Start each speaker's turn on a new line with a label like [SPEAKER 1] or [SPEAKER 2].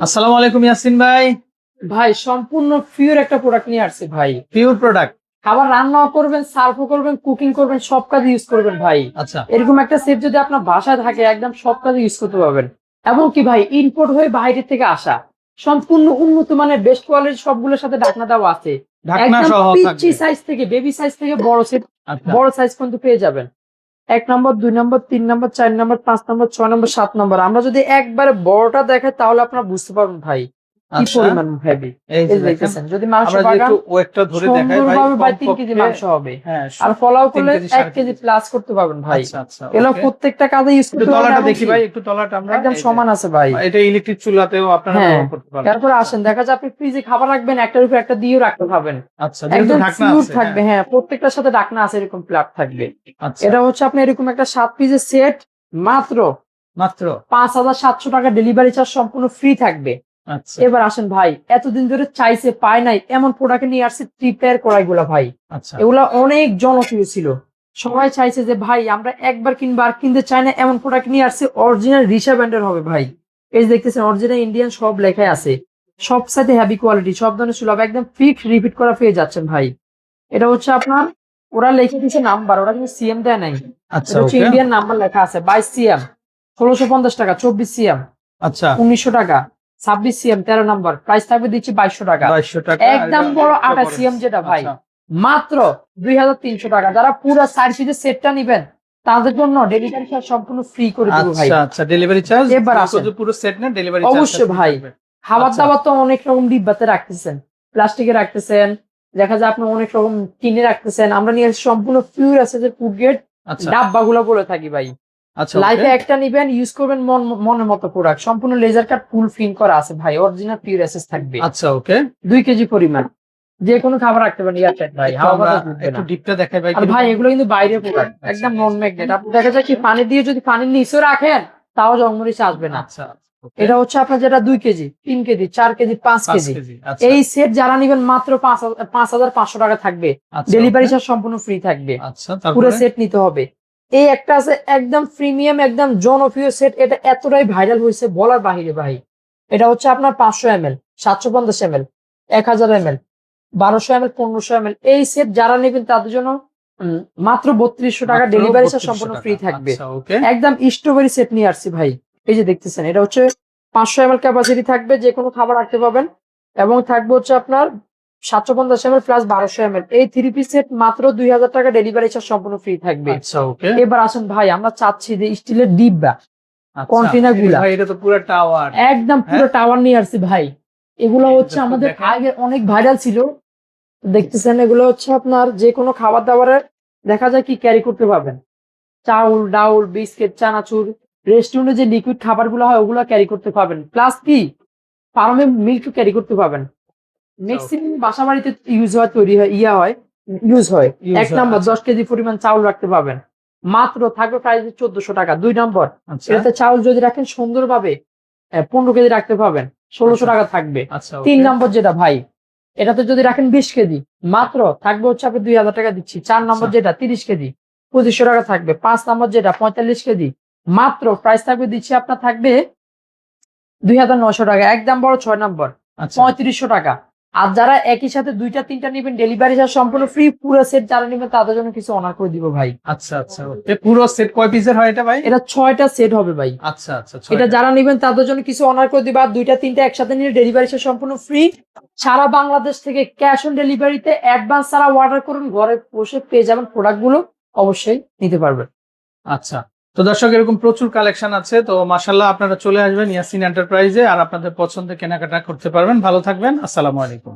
[SPEAKER 1] আসসালামু আলাইকুম ইয়াসিন ভাই।
[SPEAKER 2] ভাই সম্পূর্ণ পিওর একটা প্রোডাক্ট নিয়ে আসছে ভাই।
[SPEAKER 1] Pure product.
[SPEAKER 2] খাবার রান্নাও করবেন, সার্ভও করবেন, কুকিং করবেন, সব কাজে ইউজ করবেন ভাই।
[SPEAKER 1] আচ্ছা
[SPEAKER 2] এরকম একটা সেট যদি আপনার বাসায় থাকে একদম সব কাজে ইউজ করতে পারবেন। এবং কি ভাই ইম্পোর্ট হয়ে বাইরে থেকে আসা, সম্পূর্ণ উন্নত মানের বেস্ট কোয়ালিটির সবগুলোর সাথে ঢাকনা দেওয়া আছে।
[SPEAKER 1] ঢাকনা
[SPEAKER 2] একদম
[SPEAKER 1] সহ
[SPEAKER 2] পিচ্চি
[SPEAKER 1] থাকবে।
[SPEAKER 2] সাইজ থেকে বেবি সাইজ থেকে বড় সেট,
[SPEAKER 1] আচ্ছা
[SPEAKER 2] বড় সাইজ পর্যন্ত পেয়ে যাবেন। 1 নম্বর, 2 নম্বর, 3 নম্বর, 4 নম্বর, 5 নম্বর, 6 নম্বর, 7 নম্বর। আমরা যদি একবারে বড়টা দেখাই তাহলে আপনারা বুঝতে পারবেন ভাই কি
[SPEAKER 1] আচ্ছা
[SPEAKER 2] পরিমাণ হেভি।
[SPEAKER 1] এই যে
[SPEAKER 2] এই যে
[SPEAKER 1] দেখেন,
[SPEAKER 2] দেখতেছেন, যদি মাংস
[SPEAKER 1] আমরা যে
[SPEAKER 2] বাগান
[SPEAKER 1] একটু ওয়েটটা ধরে দেখাই ভাই,
[SPEAKER 2] সুন্দরভাবে ভাই 3 কেজি
[SPEAKER 1] কমপক্ষে
[SPEAKER 2] মাংস হবে।
[SPEAKER 1] হ্যাঁ
[SPEAKER 2] আর পোলাও
[SPEAKER 1] 3
[SPEAKER 2] করলে
[SPEAKER 1] কেজি
[SPEAKER 2] 1
[SPEAKER 1] সাড়ে
[SPEAKER 2] কেজি
[SPEAKER 1] কেজি।
[SPEAKER 2] প্লাস করতে পারবেন ভাই।
[SPEAKER 1] আচ্ছা আচ্ছা
[SPEAKER 2] এগুলো
[SPEAKER 1] ওকে।
[SPEAKER 2] প্রত্যেকটা কাজে ইউজ
[SPEAKER 1] একটু
[SPEAKER 2] করতে পারবেন।
[SPEAKER 1] তলাটা
[SPEAKER 2] এবং
[SPEAKER 1] দেখি
[SPEAKER 2] কি
[SPEAKER 1] ভাই, একটু তলাটা আমরা
[SPEAKER 2] একদম
[SPEAKER 1] এই যে
[SPEAKER 2] সমান আছে ভাই।
[SPEAKER 1] এটা ইলেকট্রিক চুলাতেও আপনারা
[SPEAKER 2] হ্যাঁ,
[SPEAKER 1] ব্যবহার করতে পারবেন।
[SPEAKER 2] তারপরে
[SPEAKER 1] আচ্ছা
[SPEAKER 2] আসেন, দেখা যায় আপনি ফ্রিজে খাবার রাখবেন, একটার উপর একটা দিয়েও রাখতে পারবেন।
[SPEAKER 1] আচ্ছা যেহেতু
[SPEAKER 2] একদম
[SPEAKER 1] ঢাকনা
[SPEAKER 2] সিউর
[SPEAKER 1] আছে
[SPEAKER 2] থাকবে। হ্যাঁ, প্রত্যেকটার সাথে ঢাকনা আছে, এরকম প্লাগ থাকবে।
[SPEAKER 1] আচ্ছা
[SPEAKER 2] এটা হচ্ছে আপনি এরকম একটা 7 পিসের সেট, মাত্র
[SPEAKER 1] মাত্র
[SPEAKER 2] 5,700 টাকা ডেলিভারি চার্জ সম্পূর্ণ ফ্রি থাকবে।
[SPEAKER 1] আচ্ছা
[SPEAKER 2] এবার আসেন ভাই, এতদিন ধরে চাইছে পায় নাই এমন প্রোডাক্ট নিয়ে আসছে 3 টায়ার কড়াইগুলা ভাই।
[SPEAKER 1] আচ্ছা
[SPEAKER 2] এগুলা অনেক জনপ্রিয় ছিল, সবাই চাইছে যে ভাই আমরা একবার কিনবো আর কিনতে চাই না, এমন প্রোডাক্ট নিয়ে আসছে। অরিজিনাল রিসা ব্র্যান্ডের হবে ভাই। এই যে দেখতেছেন, অরিজিনাল ইন্ডিয়ান সব লেখাই আছে, সব সাথে হেভি কোয়ালিটি, সব ধরনের সুলভ, একদম ফিক্স রিপিট করা পেয়ে যাচ্ছেন ভাই। এটা হচ্ছে আপনার, ওরা লিখে দিচ্ছে নাম্বার, ওরা কিন্তু সিএম দেয় নাই।
[SPEAKER 1] আচ্ছা
[SPEAKER 2] এটা হচ্ছে
[SPEAKER 1] ওকে
[SPEAKER 2] ইন্ডিয়ান নাম্বার লেখা আছে, 22 সিএম 1650 টাকা, 24 সিএম
[SPEAKER 1] আচ্ছা
[SPEAKER 2] 1900 টাকা, 26 সিএম 13 নম্বর, প্রাইস থাকবে দিচ্ছি 2200 টাকা।
[SPEAKER 1] 2200 টাকা। আর
[SPEAKER 2] একদম
[SPEAKER 1] এটা
[SPEAKER 2] বড়
[SPEAKER 1] এটা
[SPEAKER 2] 28 সিএম যেটা ভাই,
[SPEAKER 1] আচ্ছা
[SPEAKER 2] মাত্র 2300 টাকা। যারা পুরো 4 পিসের সেটটা নিবেন তাদের জন্য ডেলিভারি চার্জ সম্পূর্ণ ফ্রি করে দিব ভাই।
[SPEAKER 1] আচ্ছা আচ্ছা ডেলিভারি চার্জ
[SPEAKER 2] এবার আসেন,
[SPEAKER 1] পুরো সেট না, ডেলিভারি চার্জটা
[SPEAKER 2] অবশ্যই
[SPEAKER 1] ফ্রি
[SPEAKER 2] ভাই।
[SPEAKER 1] থাকবে।
[SPEAKER 2] খাবার
[SPEAKER 1] আচ্ছা
[SPEAKER 2] দাবার তো অনেক রকম ডিব্বাতে রাখতেছেন, প্লাস্টিকে রাখতেছেন, দেখা যায় আপনি অনেক রকম কিনে রাখতেছেন। আমরা নিয়ে আসছি সম্পূর্ণ পিওর আছে যে ফুড গ্রেড
[SPEAKER 1] আচ্ছা
[SPEAKER 2] ডাব্বাগুলো বলে থাকি ভাই।
[SPEAKER 1] আচ্ছা ওকে
[SPEAKER 2] লাইফে একটা নিবেন, ইউজ করবেন, মনের মতো প্রোডাক্ট, সম্পূর্ণ লেজার কাট ফুল ফিন করা আছে ভাই, অরিজিনাল পিওর এসএস থাকবে।
[SPEAKER 1] আচ্ছা ওকে।
[SPEAKER 2] 2 কেজি পরিমাণ, যে কোনো খাবার রাখতে পারেন এয়ারটাইট ভাই,
[SPEAKER 1] একটু
[SPEAKER 2] হাওয়া
[SPEAKER 1] আমরা
[SPEAKER 2] বাতাস ঢুকবে
[SPEAKER 1] একটু
[SPEAKER 2] না।
[SPEAKER 1] ডিপটা দেখাই ভাই
[SPEAKER 2] আর ভাই
[SPEAKER 1] কিরকম।
[SPEAKER 2] এগুলো কিন্তু বাইরে প্রোডাক্ট,
[SPEAKER 1] আচ্ছা
[SPEAKER 2] একদম নন ম্যাগনেট। আপনি দেখা যায় কি পানি দিয়ে যদি পানির নিচে রাখেন তাও জংমরিচ আসবে না।
[SPEAKER 1] আচ্ছা ওকে।
[SPEAKER 2] এটা হচ্ছে আপনার যেটা 2 KG, 3 KG, 4 KG, 5
[SPEAKER 1] 5
[SPEAKER 2] KG.
[SPEAKER 1] KG আচ্ছা
[SPEAKER 2] এই সেট যারা নিবেন মাত্র 5,500 টাকা থাকবে,
[SPEAKER 1] আচ্ছা
[SPEAKER 2] ডেলিভারি
[SPEAKER 1] ওকে
[SPEAKER 2] চার্জ সম্পূর্ণ ফ্রি থাকবে।
[SPEAKER 1] আচ্ছা
[SPEAKER 2] পুরো
[SPEAKER 1] তারপরে
[SPEAKER 2] সেট নিতে হবে। এই একটা আছে একদম প্রিমিয়াম, একদম জনপ্রিয় সেট, এটা এতটাই ভাইরাল হয়েছে বলার বাহিরে ভাই। এটা হচ্ছে আপনার 500 ml, 750 ml, 1000 ml, 1200 ml, 1500 ml। এই সেট যারা নেবেন তাদের জন্য মাত্র 3200 টাকা
[SPEAKER 1] মাত্র
[SPEAKER 2] ডেলিভারি চার্জ
[SPEAKER 1] 3200
[SPEAKER 2] সম্পূর্ণ
[SPEAKER 1] টাকা
[SPEAKER 2] ফ্রি থাকবে।
[SPEAKER 1] আচ্ছা ওকে
[SPEAKER 2] একদম স্ট্রবেরি সেট নিয়ে আসছি ভাই। এই যে দেখতেছেন, এটা হচ্ছে 500 ml ক্যাপাসিটি থাকবে, যে কোনো খাবার রাখতে পাবেন। এবং থাকবে হচ্ছে আপনার 750 ml প্লাস 1200 ml। এই 3 পিস সেট মাত্র 2000 টাকা ডেলিভারি চার্জ সম্পূর্ণ ফ্রি থাকবে।
[SPEAKER 1] আচ্ছা ওকে
[SPEAKER 2] এবার আসেন ভাই, আমরা চাচ্ছি যে স্টিলের ডিব্বা
[SPEAKER 1] আচ্ছা
[SPEAKER 2] কন্টেনার
[SPEAKER 1] এই
[SPEAKER 2] গুলা
[SPEAKER 1] ভাই এটা তো পুরো টাওয়ার।
[SPEAKER 2] একদম পুরো
[SPEAKER 1] হ্যাঁ
[SPEAKER 2] টাওয়ার নিয়ে আসছি ভাই। এগুলো
[SPEAKER 1] এই
[SPEAKER 2] হচ্ছে
[SPEAKER 1] দেখো
[SPEAKER 2] আমাদের
[SPEAKER 1] দেখেন
[SPEAKER 2] আগে অনেক ভাইরাল ছিল, দেখতেছেন। এগুলো হচ্ছে আপনার যে কোনো খাবার দাবারের দেখা যায় কি ক্যারি করতে পারবেন, চাউল ডাউল বিস্কিট চানাচুর, রেস্টুরেন্টে যে লিকুইড খাবার গুলো হয় ওগুলো ক্যারি করতে পারবেন। প্লাস কি ফার্মে মিল্ক ক্যারি করতে পারবেন। ম্যাক্সিমাম বাসা বাড়িতে ইউজ হয়, তৈরি হয়, ইউজ হয়।
[SPEAKER 1] ইউজ
[SPEAKER 2] 1 নম্বর,
[SPEAKER 1] আচ্ছা
[SPEAKER 2] 10 কেজি পরিমাণ চাউল রাখতে পারবেন, মাত্র থাকবে প্রাইস 1400 টাকা। 2 নম্বর,
[SPEAKER 1] আচ্ছা
[SPEAKER 2] এটাতে চাউল যদি রাখেন সুন্দরভাবে 15 কেজি রাখতে পারবেন, 1600
[SPEAKER 1] আচ্ছা
[SPEAKER 2] টাকা থাকবে।
[SPEAKER 1] আচ্ছা
[SPEAKER 2] 3
[SPEAKER 1] ওকে
[SPEAKER 2] নম্বর যেটা ভাই, এটাতে যদি রাখেন 20 কেজি, মাত্র থাকবে হচ্ছে আপনি 2000 টাকা দিচ্ছি। 4
[SPEAKER 1] আচ্ছা
[SPEAKER 2] নম্বর যেটা 30 কেজি, 2500 টাকা থাকবে। 5 নম্বর যেটা 45 কেজি, মাত্র প্রাইস থাকবে দিচ্ছি আপনার থাকবে 2900 টাকা। একদম বড় 6 নম্বর,
[SPEAKER 1] আচ্ছা
[SPEAKER 2] 3500 টাকা। আর যারা একই সাথে 2টা 3টা নেবেন, ডেলিভারি চার্জ সম্পূর্ণ ফ্রি। পুরো সেট যারা নেবেন তাদের জন্য কিছু অনার করে দিব ভাই।
[SPEAKER 1] আচ্ছা আচ্ছা ওকে। পুরো সেট কয় পিসের হয় এটা ভাই?
[SPEAKER 2] এটা 6টা সেট হবে ভাই।
[SPEAKER 1] আচ্ছা আচ্ছা
[SPEAKER 2] এটা
[SPEAKER 1] 6টা
[SPEAKER 2] যারা নেবেন তাদের জন্য কিছু অনার করে দিবা। আর 2টা 3টা একসাথে নিলে ডেলিভারি চার্জ সম্পূর্ণ ফ্রি। সারা বাংলাদেশ থেকে ক্যাশ অন ডেলিভারিতে, অ্যাডভান্স ছাড়া অর্ডার করুন, ঘরে বসে পেয়ে যাবেন প্রোডাক্ট গুলো, অবশ্যই নিতে পারবেন।
[SPEAKER 1] আচ্ছা। তো দর্শক এরকম প্রচুর কালেকশন আছে, তো মাশাআল্লাহ আপনারা চলে আসবেন ইয়াসিন এন্টারপ্রাইজে আর আপনাদের পছন্দের কেনাকাটা করতে পারবেন। ভালো থাকবেন, আসসালামু আলাইকুম।